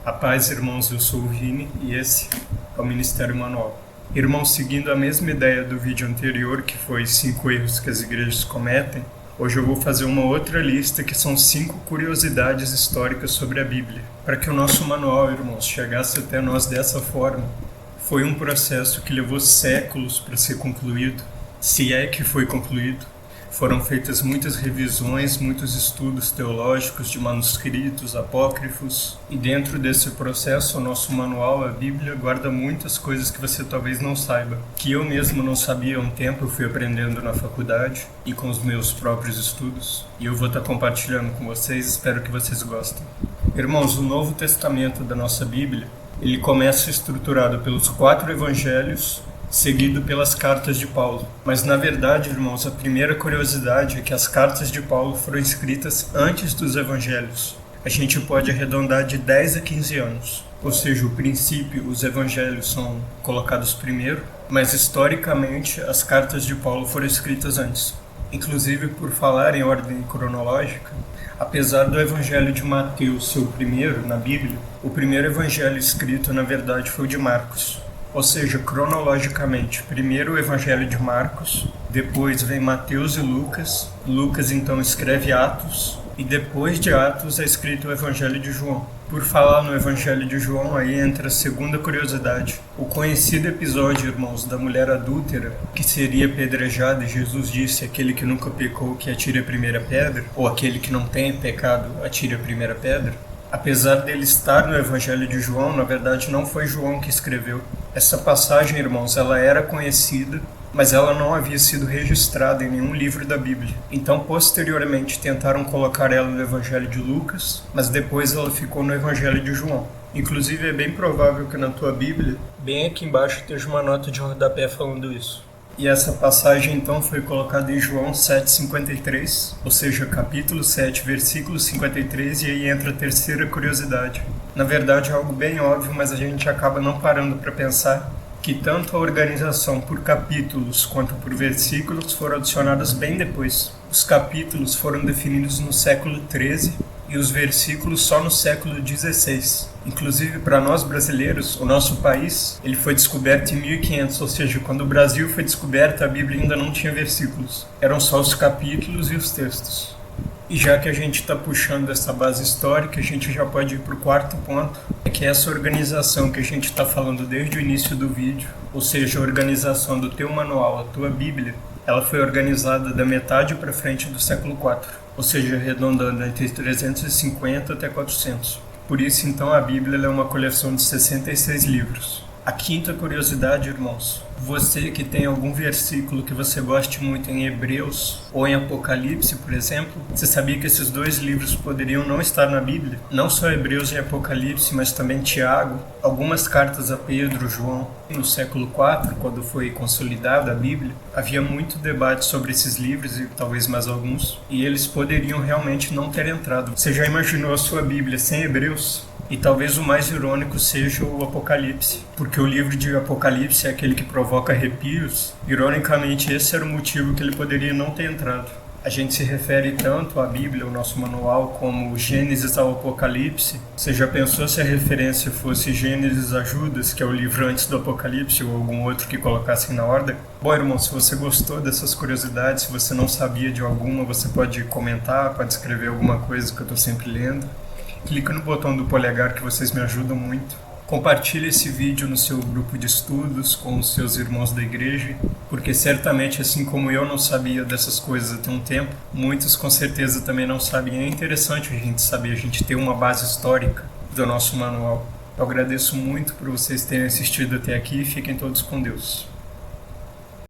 A paz, irmãos, eu sou o Vini e esse é o Ministério Manual. Irmãos, seguindo a mesma ideia do vídeo anterior, que foi 5 erros que as igrejas cometem, hoje eu vou fazer uma outra lista que são 5 curiosidades históricas sobre a Bíblia. Para que o nosso manual, irmãos, chegasse até nós dessa forma, foi um processo que levou séculos para ser concluído, se é que foi concluído. Foram feitas muitas revisões, muitos estudos teológicos de manuscritos, apócrifos, e dentro desse processo, o nosso manual, a Bíblia, guarda muitas coisas que você talvez não saiba, que eu mesmo não sabia há um tempo, eu fui aprendendo na faculdade e com os meus próprios estudos, e eu vou estar compartilhando com vocês, espero que vocês gostem. Irmãos, o Novo Testamento da nossa Bíblia, ele começa estruturado pelos 4 evangelhos, seguido pelas cartas de Paulo. Mas na verdade, irmãos, a primeira curiosidade é que as cartas de Paulo foram escritas antes dos evangelhos. A gente pode arredondar de 10 a 15 anos. Ou seja, o princípio, os evangelhos são colocados primeiro, mas historicamente as cartas de Paulo foram escritas antes. Inclusive, por falar em ordem cronológica, apesar do evangelho de Mateus ser o primeiro na Bíblia, o primeiro evangelho escrito na verdade foi o de Marcos. Ou seja, cronologicamente, primeiro o Evangelho de Marcos, depois vem Mateus e Lucas, Lucas então escreve Atos, e depois de Atos é escrito o Evangelho de João. Por falar no Evangelho de João, aí entra a segunda curiosidade. O conhecido episódio, irmãos, da mulher adúltera, que seria apedrejada, e Jesus disse, aquele que nunca pecou que atire a primeira pedra, ou aquele que não tem pecado atire a primeira pedra. Apesar dele estar no Evangelho de João, na verdade não foi João que escreveu. Essa passagem, irmãos, ela era conhecida, mas ela não havia sido registrada em nenhum livro da Bíblia. Então, posteriormente, tentaram colocar ela no Evangelho de Lucas, mas depois ela ficou no Evangelho de João. Inclusive, é bem provável que na tua Bíblia, bem aqui embaixo, esteja uma nota de rodapé falando isso. E essa passagem então foi colocada em João 7,53, ou seja, capítulo 7, versículo 53, e aí entra a terceira curiosidade. Na verdade é algo bem óbvio, mas a gente acaba não parando para pensar que tanto a organização por capítulos quanto por versículos foram adicionadas bem depois. Os capítulos foram definidos no século 13 e os versículos só no século 16. Inclusive, para nós brasileiros, o nosso país, ele foi descoberto em 1500, ou seja, quando o Brasil foi descoberto, a Bíblia ainda não tinha versículos. Eram só os capítulos e os textos. E já que a gente está puxando essa base histórica, a gente já pode ir para o quarto ponto, é que essa organização que a gente está falando desde o início do vídeo, ou seja, a organização do teu manual, a tua Bíblia, ela foi organizada da metade para frente do século IV, ou seja, arredondando entre 350 até 400. Por isso, então, a Bíblia é uma coleção de 66 livros. A quinta curiosidade, irmãos, você que tem algum versículo que você goste muito em Hebreus ou em Apocalipse, por exemplo, você sabia que esses 2 livros poderiam não estar na Bíblia? Não só Hebreus e Apocalipse, mas também Tiago, algumas cartas a Pedro, João. No século IV, quando foi consolidada a Bíblia, havia muito debate sobre esses livros e talvez mais alguns, e eles poderiam realmente não ter entrado. Você já imaginou a sua Bíblia sem Hebreus? E talvez o mais irônico seja o Apocalipse, porque o livro de Apocalipse é aquele que provoca arrepios. Ironicamente, esse era o motivo que ele poderia não ter entrado. A gente se refere tanto à Bíblia, o nosso manual, como Gênesis ao Apocalipse. Você já pensou se a referência fosse Gênesis a Judas, que é o livro antes do Apocalipse, ou algum outro que colocassem na ordem? Bom, irmão, se você gostou dessas curiosidades, se você não sabia de alguma, você pode comentar, pode escrever alguma coisa que eu estou sempre lendo. Clica no botão do polegar que vocês me ajudam muito. Compartilhe esse vídeo no seu grupo de estudos com os seus irmãos da igreja, porque certamente, assim como eu não sabia dessas coisas até um tempo, muitos com certeza também não sabem. É interessante a gente saber, a gente ter uma base histórica do nosso manual. Eu agradeço muito por vocês terem assistido até aqui e fiquem todos com Deus.